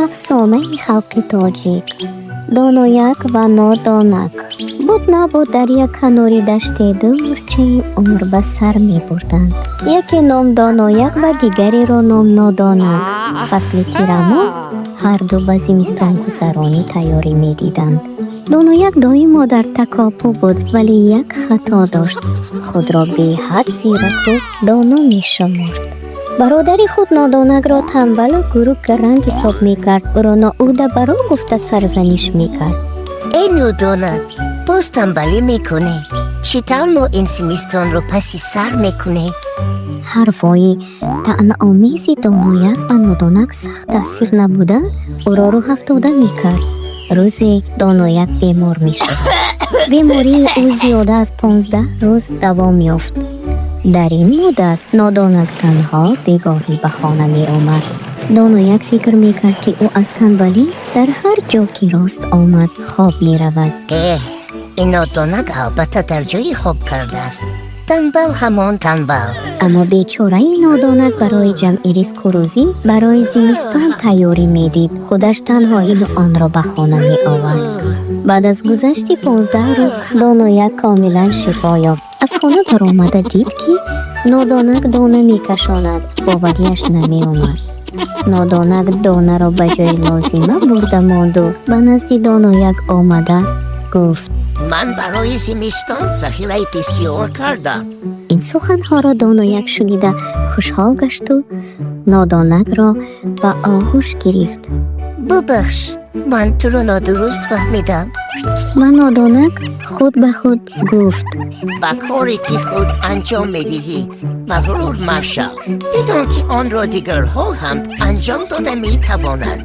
афсонаи халқи тоҷик. Донояк ва нодонак. буд набуд дар як канори даште ду мурчаи умр ба сар мебурданд. яке ном донояк ва дигареро ном нодонак. фасли тирамо ҳарду ба зимистон гузаронӣ тайёрӣ медиданд. донояк доимо дар такопу буд, вале як хато дошт. худро беҳад зираку доно мешумурд. бародари худ нодонакро танбалу гуруггаранг ҳисоб мекард. ӯро ноуда баро гуфта сарзаниш мекард. эй нодонак, боз танбалӣ мекунӣ? чӣ тавр мо ин зимистонро паси сар мекунӣ? ҳарфои таънаомези донояк ба нодонак сахт таъсир набуда, ӯро рӯҳафтода мекард. рӯзе донояк бемор мешавад. бемории ӯ зиёда аз 15 рӯз давом ёфт. дар ин муддат нодонак танҳо бегоҳӣ ба хона меомад. донояк фикр мекард, ки ӯ аз танбалӣ дар ҳар ҷо ки рост омад хоб меравад. ин нодонак албатта дар ҷои хоб кардааст. танбал ҳамон танбал. аммо бечораи нодонак барои ҷамъи ризқу рӯзӣ барои зимистон тайёрӣ медид. худаш танҳо ину онро ба хона меовард. баъд аз гузашти 15 рӯз донояк комилан шифо ёфт. аз хона баромада дид, ки нодонак дона мекашонад. боварияш намеомад. нодонак донаро ба ҷои лозима бурда монду ба назди донояк омада гуфт: ман барои зимистон захираи бисёр кардам. ин суханҳоро донояк шунида хушҳол гашту нодонакро ба оғӯш гирифт. бубахш, ман туро нодуруст фаҳмидам. ва нодонак худ ба худ гуфт: ба коре ки худ анҷом медиҳӣ магрур машав. бидон ки онро дигарҳо ҳам анҷом дода метавонанд.